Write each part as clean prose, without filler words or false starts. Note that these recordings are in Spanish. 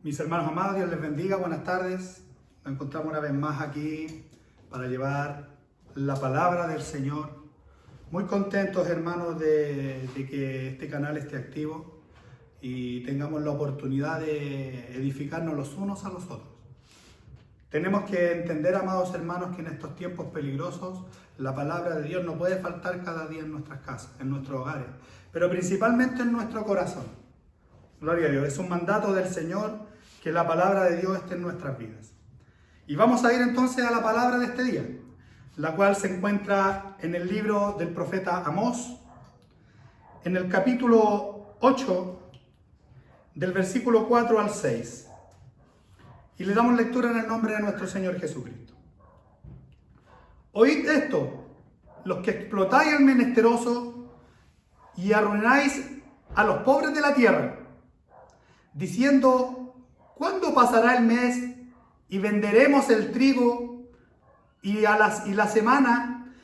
Mis hermanos amados, Dios les bendiga, buenas tardes. Nos encontramos una vez más aquí para llevar la palabra del Señor. Muy contentos, hermanos, de que este canal esté activo y tengamos la oportunidad de edificarnos los unos a los otros. Tenemos que entender, amados hermanos, que en estos tiempos peligrosos la palabra de Dios no puede faltar cada día en nuestras casas, en nuestros hogares, pero principalmente en nuestro corazón. Gloria a Dios, es un mandato del Señor que la palabra de Dios esté en nuestras vidas. Y vamos a ir entonces a la palabra de este día, la cual se encuentra en el libro del profeta Amós, en el capítulo 8, del versículo 4 al 6. Y le damos lectura en el nombre de nuestro Señor Jesucristo. Oíd esto, los que explotáis al menesteroso y arruináis a los pobres de la tierra, diciendo: ¿cuándo pasará el mes y venderemos el trigo y la semana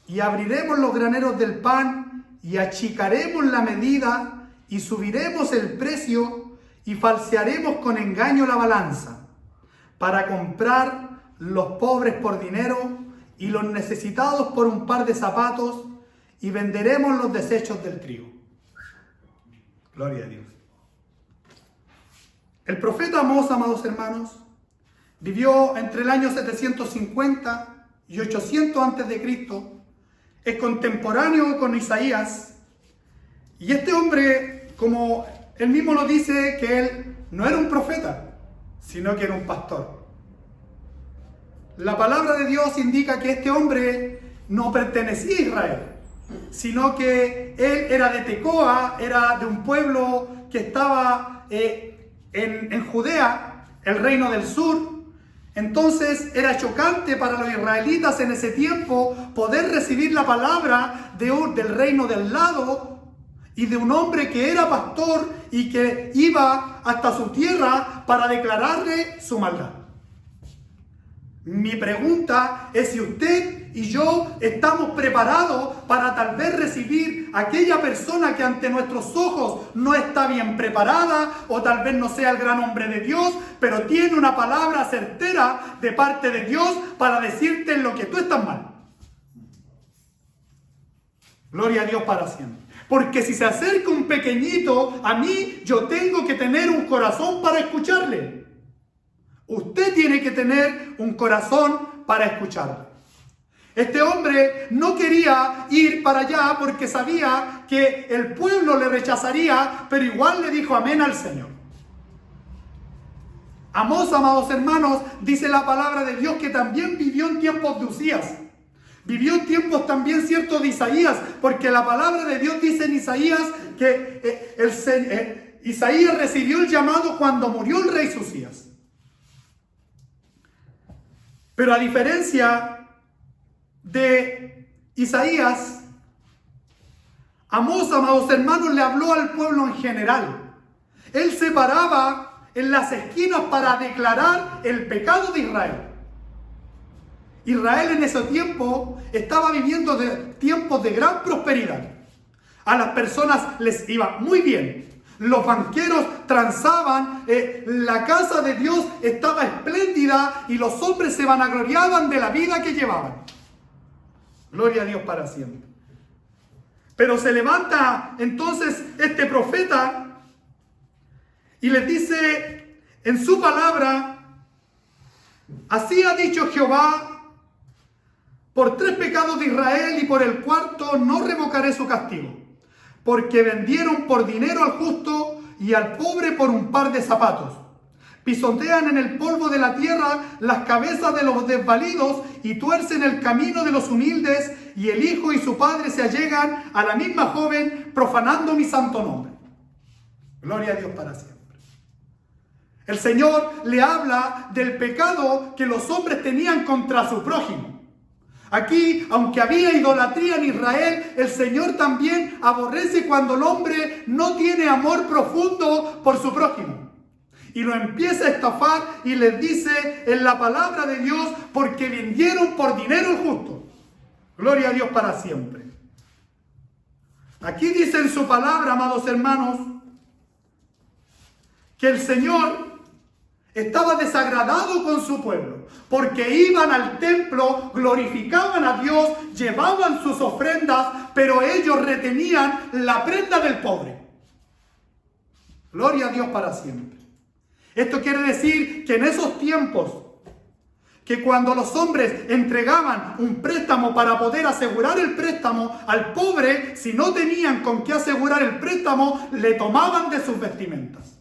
y abriremos los graneros del pan y achicaremos la medida y subiremos el precio y falsearemos con engaño la balanza para comprar los pobres por dinero y los necesitados por un par de zapatos y venderemos los desechos del trigo? Gloria a Dios. El profeta Amós, amados hermanos, vivió entre el año 750 y 800 a.C., es contemporáneo con Isaías, y este hombre, como él mismo lo dice, que él no era un profeta, sino que era un pastor. La palabra de Dios indica que este hombre no pertenecía a Israel, sino que él era de Tecoa, era de un pueblo que estaba en Judea, el reino del sur. Entonces era chocante para los israelitas en ese tiempo poder recibir la palabra del reino del lado y de un hombre que era pastor y que iba hasta su tierra para declararle su maldad. Mi pregunta es si usted y yo estamos preparados para tal vez recibir a aquella persona que ante nuestros ojos no está bien preparada, o tal vez no sea el gran hombre de Dios, pero tiene una palabra certera de parte de Dios para decirte en lo que tú estás mal. Gloria a Dios para siempre. Porque si se acerca un pequeñito a mí, yo tengo que tener un corazón para escucharle. Usted tiene que tener un corazón para escucharle. Este hombre no quería ir para allá porque sabía que el pueblo le rechazaría, pero igual le dijo amén al Señor. Amós, amados hermanos, dice la palabra de Dios que también vivió en tiempos de Usías. Vivió en tiempos también ciertos de Isaías, porque la palabra de Dios dice en Isaías que Isaías recibió el llamado cuando murió el rey Usías. Pero a diferencia de Isaías, Amós, amados hermanos, le habló al pueblo en general. Él se paraba en las esquinas para declarar el pecado de Israel. Israel en ese tiempo estaba viviendo tiempos de gran prosperidad. A las personas les iba muy bien. Los banqueros transaban, la casa de Dios estaba espléndida y los hombres se vanagloriaban de la vida que llevaban. Gloria a Dios para siempre. Pero se levanta entonces este profeta y les dice en su palabra: así ha dicho Jehová, por 3 pecados de Israel y por el 4º no revocaré su castigo. Porque vendieron por dinero al justo y al pobre por un par de zapatos. Pisotean en el polvo de la tierra las cabezas de los desvalidos y tuercen el camino de los humildes, y el hijo y su padre se allegan a la misma joven, profanando mi santo nombre. Gloria a Dios para siempre. El Señor le habla del pecado que los hombres tenían contra su prójimo. Aquí, aunque había idolatría en Israel, el Señor también aborrece cuando el hombre no tiene amor profundo por su prójimo. Y lo empieza a estafar y les dice en la palabra de Dios: porque vendieron por dinero el justo. Gloria a Dios para siempre. Aquí dice en su palabra, amados hermanos, que el Señor estaba desagradado con su pueblo, porque iban al templo, glorificaban a Dios, llevaban sus ofrendas, pero ellos retenían la prenda del pobre. Gloria a Dios para siempre. Esto quiere decir que en esos tiempos, que cuando los hombres entregaban un préstamo para poder asegurar el préstamo al pobre, si no tenían con qué asegurar el préstamo, le tomaban de sus vestimentas.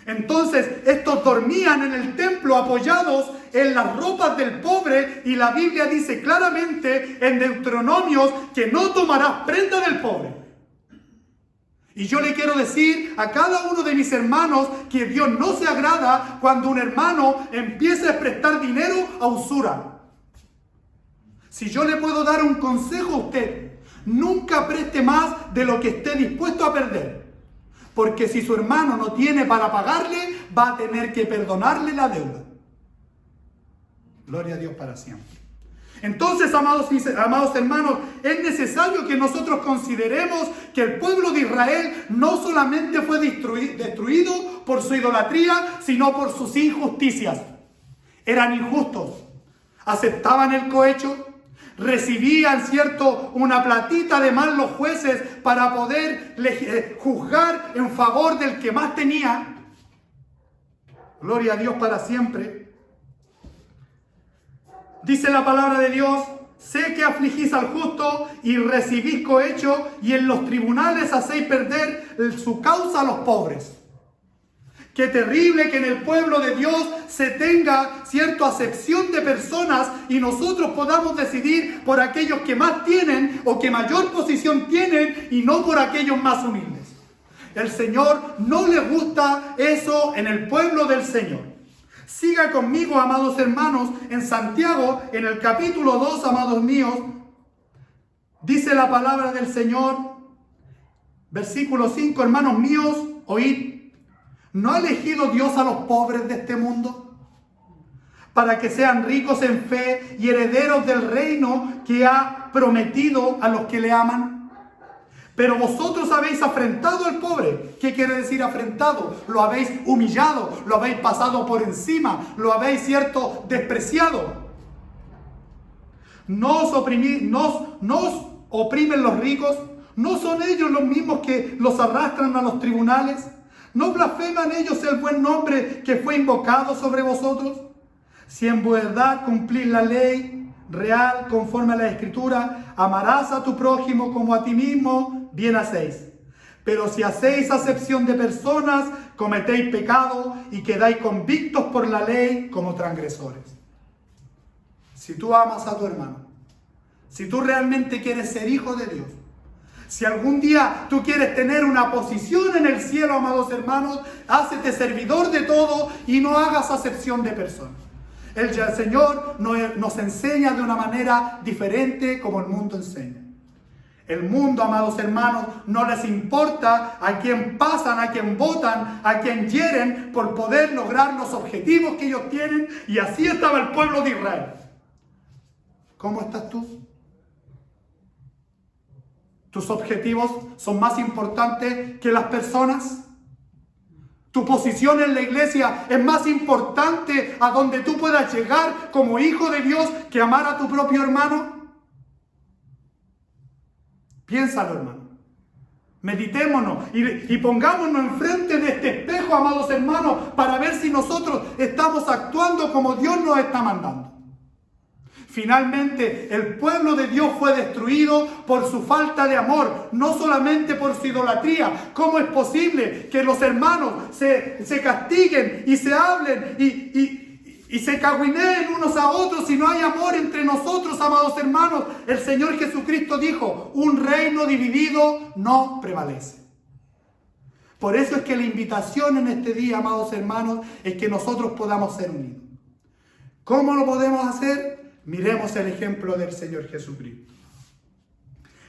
Entonces, estos dormían en el templo apoyados en las ropas del pobre, y la Biblia dice claramente en Deuteronomios que no tomarás prenda del pobre. Y yo le quiero decir a cada uno de mis hermanos que Dios no se agrada cuando un hermano empieza a prestar dinero a usura. Si yo le puedo dar un consejo a usted, nunca preste más de lo que esté dispuesto a perder. Porque si su hermano no tiene para pagarle, va a tener que perdonarle la deuda. Gloria a Dios para siempre. Entonces, amados hermanos, es necesario que nosotros consideremos que el pueblo de Israel no solamente fue destruido por su idolatría, sino por sus injusticias. Eran injustos, aceptaban el cohecho, recibían, una platita de más los jueces para poder juzgar en favor del que más tenía. Gloria a Dios para siempre. Dice la palabra de Dios: sé que afligís al justo y recibís cohecho, y en los tribunales hacéis perder su causa a los pobres. Qué terrible que en el pueblo de Dios se tenga, acepción de personas y nosotros podamos decidir por aquellos que más tienen o que mayor posición tienen y no por aquellos más humildes. El Señor no le gusta eso en el pueblo del Señor. Siga conmigo, amados hermanos, en Santiago, en el capítulo 2, amados míos, dice la palabra del Señor, versículo 5, hermanos míos, oíd. ¿No ha elegido Dios a los pobres de este mundo para que sean ricos en fe y herederos del reino que ha prometido a los que le aman? Pero vosotros habéis afrentado al pobre. ¿Qué quiere decir afrentado? Lo habéis humillado, lo habéis pasado por encima, lo habéis, despreciado. ¿No os oprimen los ricos? ¿No son ellos los mismos que los arrastran a los tribunales? ¿No blasfeman ellos el buen nombre que fue invocado sobre vosotros? Si en verdad cumplís la ley real conforme a la Escritura, amarás a tu prójimo como a ti mismo, bien hacéis. Pero si hacéis acepción de personas, cometéis pecado y quedáis convictos por la ley como transgresores. Si tú amas a tu hermano, si tú realmente quieres ser hijo de Dios, si algún día tú quieres tener una posición en el cielo, amados hermanos, hácete servidor de todo y no hagas acepción de personas. El Señor nos enseña de una manera diferente como el mundo enseña. El mundo, amados hermanos, no les importa a quién pasan, a quién votan, a quién hieren por poder lograr los objetivos que ellos tienen, y así estaba el pueblo de Israel. ¿Cómo estás tú? ¿Tus objetivos son más importantes que las personas? ¿Tu posición en la iglesia es más importante a donde tú puedas llegar como hijo de Dios que amar a tu propio hermano? Piénsalo, hermano. Meditémonos y pongámonos enfrente de este espejo, amados hermanos, para ver si nosotros estamos actuando como Dios nos está mandando. Finalmente, el pueblo de Dios fue destruido por su falta de amor, no solamente por su idolatría. ¿Cómo es posible que los hermanos se castiguen y se hablen y se cagüineen unos a otros si no hay amor entre nosotros, amados hermanos? El Señor Jesucristo dijo: un reino dividido no prevalece. Por eso es que la invitación en este día, amados hermanos, es que nosotros podamos ser unidos. ¿Cómo lo podemos hacer? Miremos el ejemplo del Señor Jesucristo.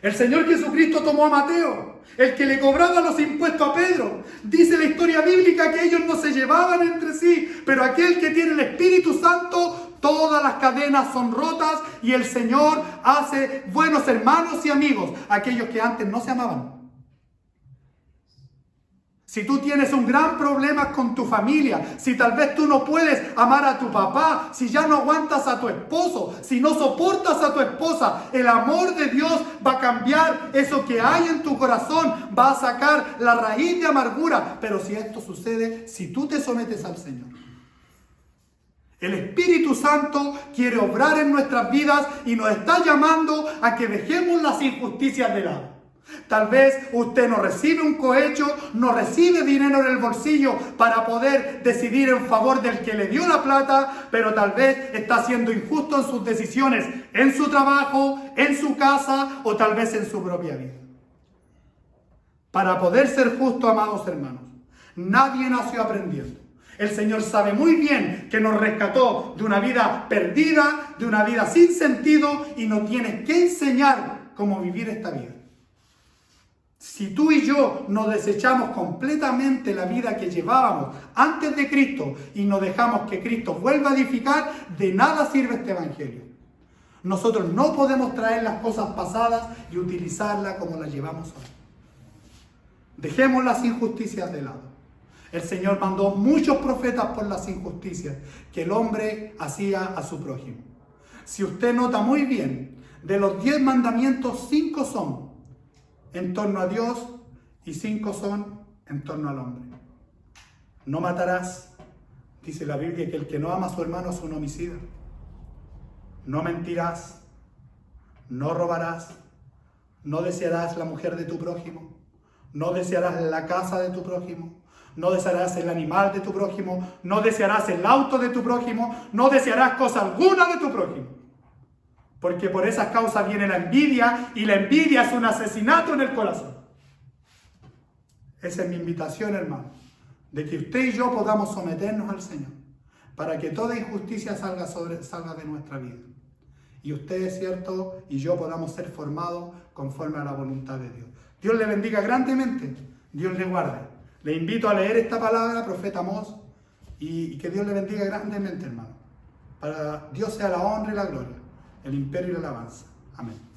El Señor Jesucristo tomó a Mateo, el que le cobraba los impuestos a Pedro. Dice la historia bíblica que ellos no se llevaban entre sí, pero aquel que tiene el Espíritu Santo, todas las cadenas son rotas y el Señor hace buenos hermanos y amigos, aquellos que antes no se amaban. Si tú tienes un gran problema con tu familia, si tal vez tú no puedes amar a tu papá, si ya no aguantas a tu esposo, si no soportas a tu esposa, el amor de Dios va a cambiar eso que hay en tu corazón, va a sacar la raíz de amargura. Pero si esto sucede, si tú te sometes al Señor, el Espíritu Santo quiere obrar en nuestras vidas y nos está llamando a que dejemos las injusticias de lado. Tal vez usted no recibe un cohecho, no recibe dinero en el bolsillo para poder decidir en favor del que le dio la plata, pero tal vez está siendo injusto en sus decisiones, en su trabajo, en su casa o tal vez en su propia vida. Para poder ser justo, amados hermanos, nadie nació aprendiendo. El Señor sabe muy bien que nos rescató de una vida perdida, de una vida sin sentido, y nos tiene que enseñar cómo vivir esta vida. Si tú y yo nos desechamos completamente la vida que llevábamos antes de Cristo y nos dejamos que Cristo vuelva a edificar, de nada sirve este evangelio. Nosotros no podemos traer las cosas pasadas y utilizarlas como las llevamos hoy. Dejemos las injusticias de lado. El Señor mandó muchos profetas por las injusticias que el hombre hacía a su prójimo. Si usted nota muy bien, de los 10 mandamientos, 5 son en torno a Dios y 5 son en torno al hombre. No matarás, dice la Biblia, que el que no ama a su hermano es un homicida. No mentirás, no robarás, no desearás la mujer de tu prójimo, no desearás la casa de tu prójimo, no desearás el animal de tu prójimo, no desearás el auto de tu prójimo, no desearás cosa alguna de tu prójimo. Porque por esas causas viene la envidia, y la envidia es un asesinato en el corazón. Esa es mi invitación, hermano, de que usted y yo podamos someternos al Señor, para que toda injusticia salga de nuestra vida. Y usted, es cierto, y yo podamos ser formados conforme a la voluntad de Dios. Dios le bendiga grandemente, Dios le guarde. Le invito a leer esta palabra, profeta Amós, y que Dios le bendiga grandemente, hermano. Para Dios sea la honra y la gloria, el imperio y la alabanza. Amén.